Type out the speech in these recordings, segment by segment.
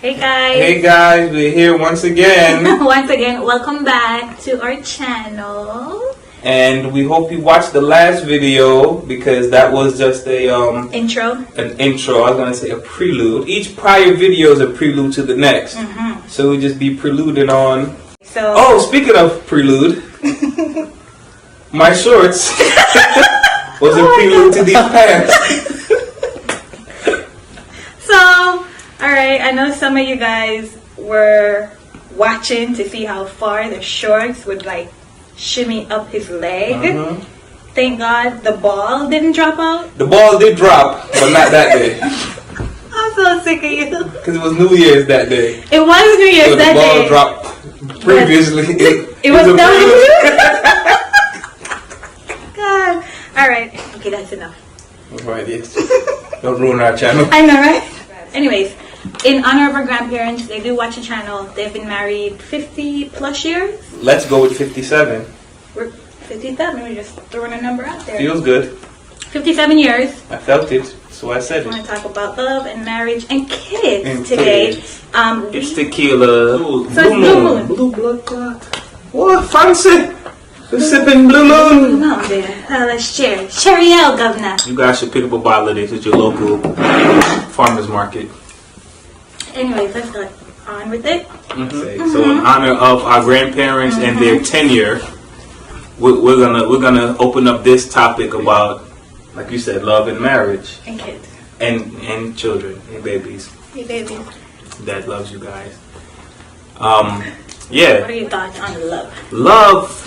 Hey guys! Hey guys, we're here once again. Once again, welcome back to our channel. And we hope you watched the last video because that was just a Intro. An intro. I was gonna say a prelude. Each prior video is a prelude to the next. So we just be preluding on. So. Oh, speaking of prelude, my shorts was a prelude to these pants. Alright, I know some of you guys were watching to see how far the shorts would like shimmy up his leg. Thank God the ball didn't drop out. The ball did drop, but not that day. I'm so sick of you. Because it was New Year's that day. It was New Year's so that day. The ball dropped previously. It was done. God. Alright, okay, that's enough. Alright, yes. Don't ruin our channel. I know, right? Anyways, in honor of our grandparents, they do watch the channel. They've been married 50 plus years. Let's go with 57. We're 57. We're just throwing a number out there. Feels good. 57 years. I felt it, so I said I it. want to talk about love and marriage and kids today. It's tequila. So it's Blue Moon. Blue blood clot. What? Fancy. We're sipping Blue Moon. Come on, there. Let's cheers. Cheerio, governor. You guys should pick up a bottle of this at your local farmer's market. Anyways, let's go on with it. So in honor of our grandparents and their tenure, we're gonna open up this topic about, like you said, love and marriage And kids. and children and babies. Hey, babies. Dad loves you guys. What are your thoughts on love?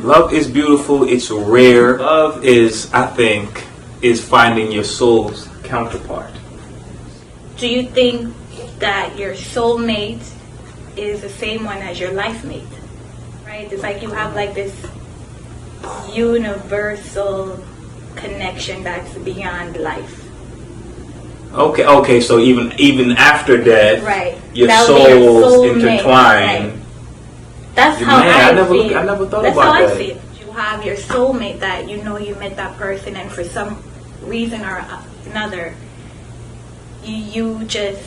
Love is beautiful. It's rare. Love is, I think, is finding your soul's counterpart. Do you think that your soulmate is the same one as your life mate? Right? It's like you have like this universal connection that's beyond life. Okay. So even after death, right, your souls intertwine. Right. That's how I feel. I never thought That's about how that. I feel. You have your soulmate that you know you met that person, and for some reason or another, you just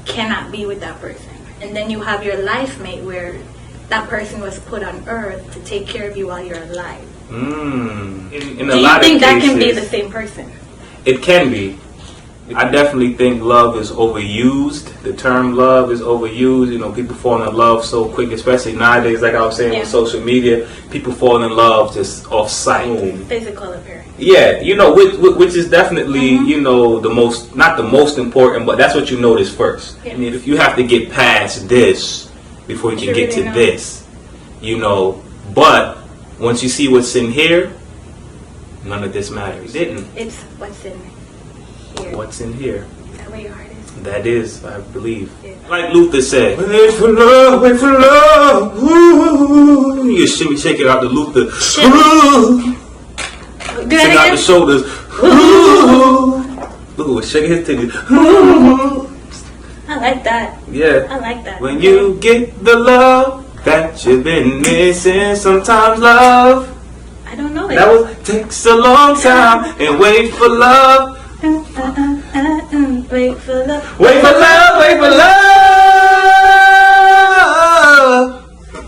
cannot be with that person. And then you have your life mate where that person was put on earth to take care of you while you're alive. In Do a you lot think of that cases, can be the same person? It can be. I definitely think love is overused. The term love is overused. You know, people fall in love so quick, especially nowadays, like I was saying with social media. People fall in love just off sight. Physical appearance. Yeah, you know, which is definitely, you know, not the most important, but that's what you notice first. Yeah. I mean, if you have to get past this before you can get to this, you know, but once you see what's in here, none of this matters. Didn't. It's what's in here. What's in here? Is that where your heart is? That is, I believe. Yeah. Like Luther said, wait for love, wait for love. Ooh. You shimmy, shake it out the Luther. Ooh. Shake out the shoulders. Ooh. Look, we're shaking his titties. Ooh. I like that. Yeah. I like that. When you get the love that you've been missing, sometimes love. I don't know it. That takes a long time and wait for love. Wait for love. Wait for love, wait for love.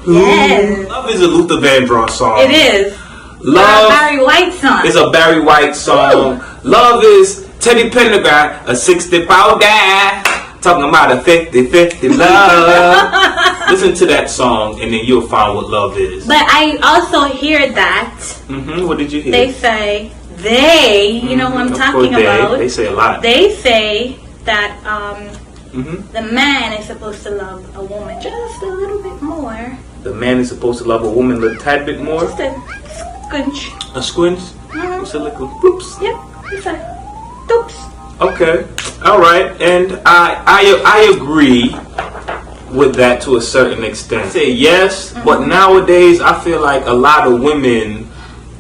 Yes. Love is a Luther Vandross song. It is. Love a Barry White song. is a Barry White song. Love is Teddy Pendergrass, a 60 powder. Talking about a 50-50 love. Listen to that song and then you'll find what love is. But I also hear that. What did you hear? They say, you know who I'm talking about. They say a lot. They say that the man is supposed to love a woman just a little bit more. The man is supposed to love a woman a tad bit more. Just a squinch. A squinch? It's a little bloops. Yep, it's a doops. Okay, all right, and I agree with that to a certain extent. I say yes, but nowadays I feel like a lot of women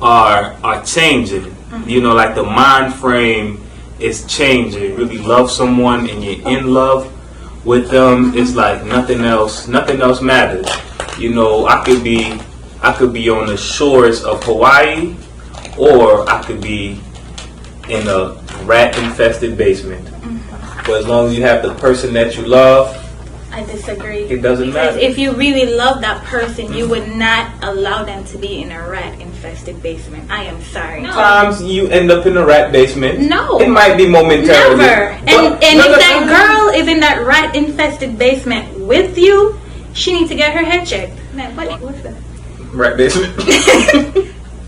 are changing. You know, like the mind frame is changing. Really love someone and you're in love with them. It's like nothing else matters. You know, I could be on the shores of Hawaii, or I could be in a rat-infested basement. But as long as you have the person that you love, I disagree. it doesn't Because matter. if you really love that person, you would not allow them to be in a rat-infested basement. I am sorry. Sometimes you end up in a rat basement. No. It might be momentarily. Never. And if that girl is in that rat-infested basement with you, she needs to get her head checked. Man, what's that? Rat basement.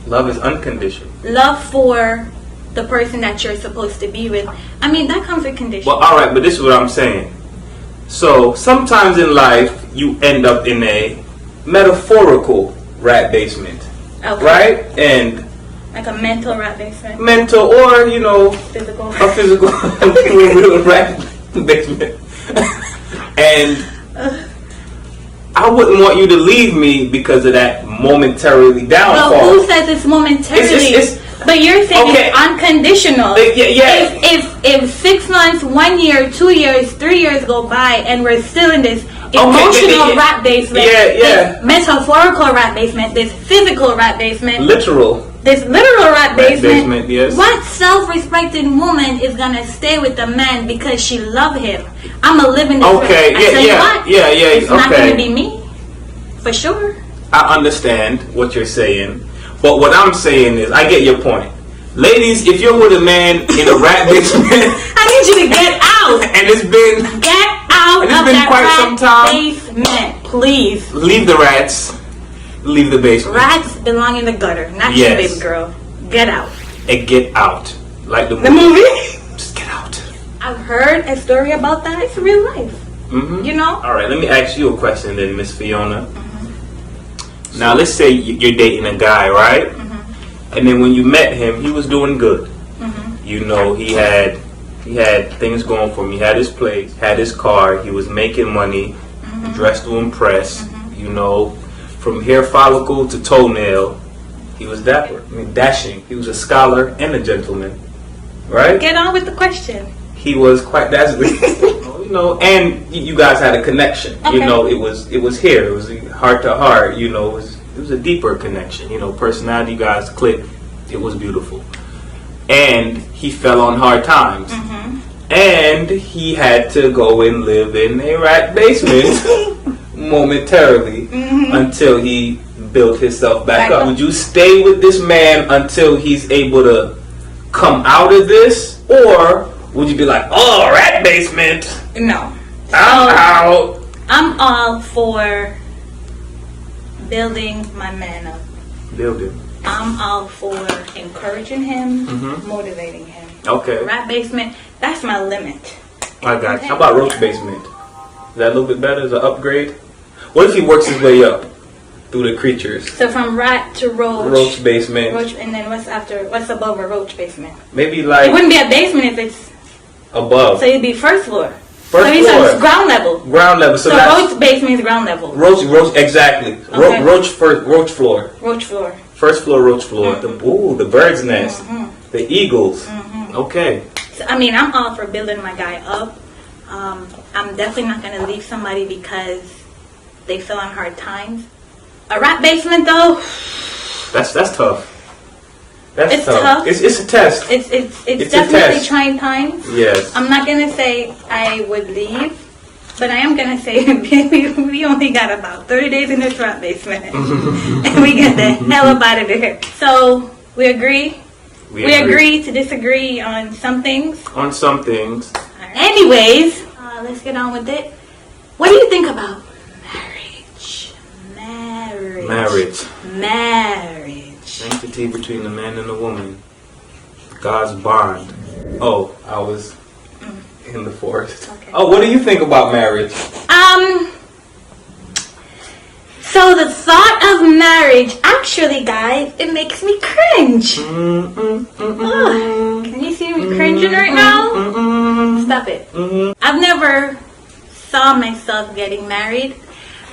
Love is unconditional. Love for the person that you're supposed to be with. I mean, that comes with conditions. Well, alright, but this is what I'm saying. So, sometimes in life, you end up in a metaphorical rat basement. Okay. Right? And Like a mental rat basement. mental or, Physical. a physical real rat basement. And I wouldn't want you to leave me because of that momentarily downfall. Well, who says it's momentarily? But you're saying Okay. it's unconditional. Yeah. If 6 months, 1 year, 2 years, 3 years go by and we're still in this emotional rat basement, this metaphorical rat basement, this physical rat basement, this literal rat basement, yes. What self-respecting woman is gonna stay with the man because she love him? I'ma live in this. Okay, I tell you what, it's not okay. gonna be me, for sure. I understand what you're saying, but what I'm saying is, I get your point. Ladies, if you're with a man in a rat basement, I need you to get out. And it's been out and it's of been that quite rat some time. basement, please. Leave the rats. Leave the basement. Rats belong in the gutter, not you, baby girl. Get out. And get out, like the movie. Just get out. I've heard a story about that. It's real life. Mm-hmm. You know. All right, let me ask you a question then, Miss Fiona. Now, let's say you're dating a guy, right? And then when you met him, he was doing good. You know, he had things going for him. He had his place, had his car. He was making money, dressed to impress. You know, from hair follicle to toenail, he was dapper. I mean, dashing. He was a scholar and a gentleman, right? Get on with the question. He was quite dazzling. You know, and you guys had a connection. Okay. You know, it was here. It was heart to heart. You know, it was a deeper connection. You know, personality, you guys clicked. It was beautiful. And he fell on hard times. And he had to go and live in a rat basement momentarily until he built himself back up. Would you stay with this man until he's able to come out of this? Or would you be like, oh, rat basement? No. I'm out. I'm all for building my man up. Building. I'm all for encouraging him, motivating him. Okay. Rat basement, that's my limit. I got you. How about roach basement? Is that a little bit better? Is an upgrade? What if he works his way up through the creatures? So from rat to roach. Roach basement. Roach, and then what's above a roach basement? Maybe like It wouldn't be a basement if it's above. So it'd be first floor. First so floor. It's ground level. Ground level. So that's roach basement is ground level. Roach exactly. Okay. Roach floor. Roach floor. First floor, roach floor. The bird's nest. The eagles. Okay. So, I mean, I'm all for building my guy up. I'm definitely not going to leave somebody because they fell on hard times. A rat basement, though. That's tough. That's tough. It's a test. It's definitely trying times. Yes. I'm not going to say I would leave. But I am going to say we only got about 30 days in this rat basement. And we get the hell up out of there. So, we agree? We agree to disagree on some things? On some things. Right. Anyways, let's get on with it. What do you think about marriage? Marriage. Sanctity between the man and the woman. God's bond. Oh, I was in the forest. Okay. Oh, what do you think about marriage? So the thought of marriage, actually, guys, it makes me cringe. Can you see me cringing right now? Stop it. I've never saw myself getting married.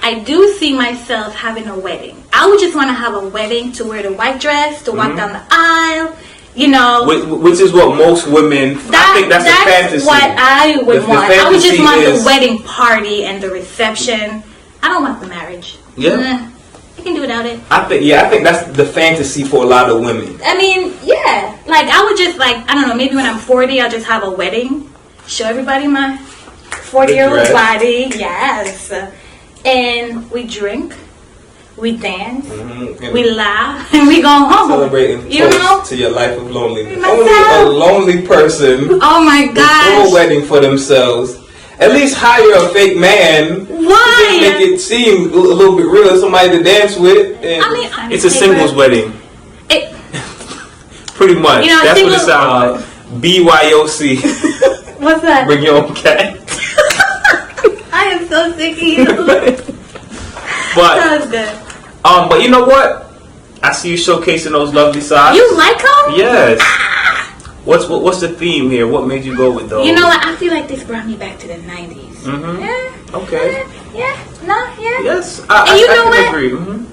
I do see myself having a wedding. I would just want to have a wedding to wear the white dress, to walk down the aisle. You know, which is what most women. I think that's a fantasy. What I would want. I would just want is the wedding party and the reception. I don't want the marriage. Yeah, I can do without it. I think that's the fantasy for a lot of women. I mean, yeah. Like I would just I don't know. Maybe when I'm 40, I'll just have a wedding. show everybody my 40-year-old dress. body. Yes. And we drink, we dance, And we laugh, and we go home. celebrating You know? to your life of loneliness. Myself. Only a lonely person Oh my would throw a gosh. wedding for themselves. At least hire a fake man. Why? To make it seem a little bit real, somebody to dance with. And I mean, it's a singles wedding. It, Pretty much. You know, That's what it singles- sounds like. BYOC. what's that? Bring your own cat. I am so sick of you. But That was good. but you know what? I see you showcasing those lovely sides. You like them? Yes. What's the theme here? What made you go with those? You know what? I feel like this brought me back to the 90s. Mhm. Yeah. Okay. Yeah. No. Yeah. Yes. And you know I can what? agree. Mhm.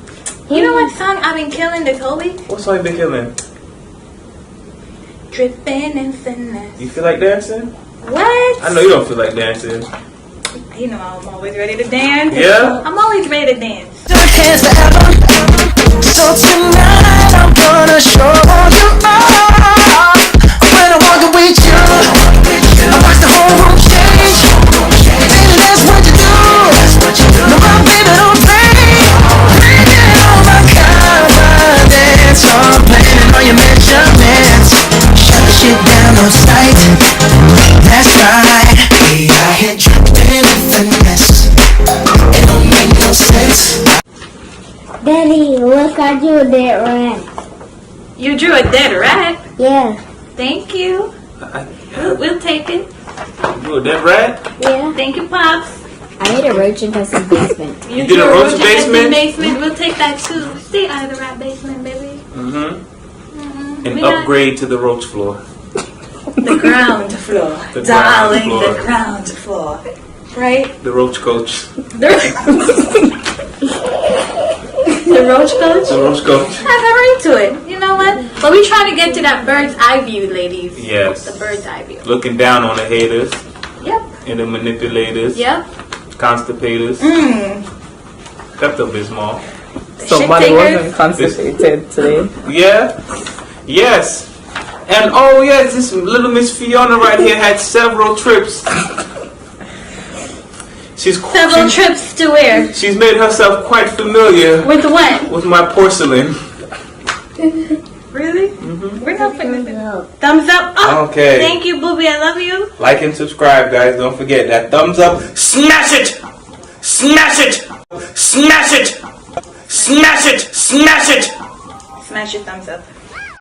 You know what song I've been killing this whole week? What song you been killing? Dripping in finesse. You feel like dancing? What? I know you don't feel like dancing. You know I'm always ready to dance. Yeah? I'm always ready to dance. Hands forever. So tonight I'm gonna show you all. When I walk with you, I watch the whole room change. Baby, that's what you do. No, my baby don't play. Bringing all my confidence. I'm planning on your measurements. Shut the shit down on sight. That's right. We out here dripping in finesse. It don't make no sense. Daddy, look, I drew a dead rat. You drew a dead rat. Yeah, Thank you. We'll take it. You a dead rat? yeah. Thank you, Pops. I made a roach infested basement. You did a roach basement? basement. We'll take that too. Stay out of the rat basement, baby. Mm-hmm. And We got- upgrade to the roach floor. The ground floor. The ground Darling, floor. the ground floor. Right? The roach coach. The roach coach? The roach coach. I'm very into it. You know what? But we trying to get to that bird's eye view, ladies. Yes. The bird's eye view. Looking down on the haters Yep. and the manipulators. Yep. Constipators. Pepto-Bismol. The shit Somebody takers. wasn't constipated today. Yeah. Yes. And oh yes, this little Miss Fiona right here had several trips. Several trips to where? She's made herself quite familiar With what? with my porcelain. Really? We're not putting this in. Thumbs up. Oh, Okay. Thank you, Booby. I love you. Like and subscribe, guys. Don't forget that thumbs up. Smash it! Smash it! Smash it! Smash it! Smash it! Smash your thumbs up.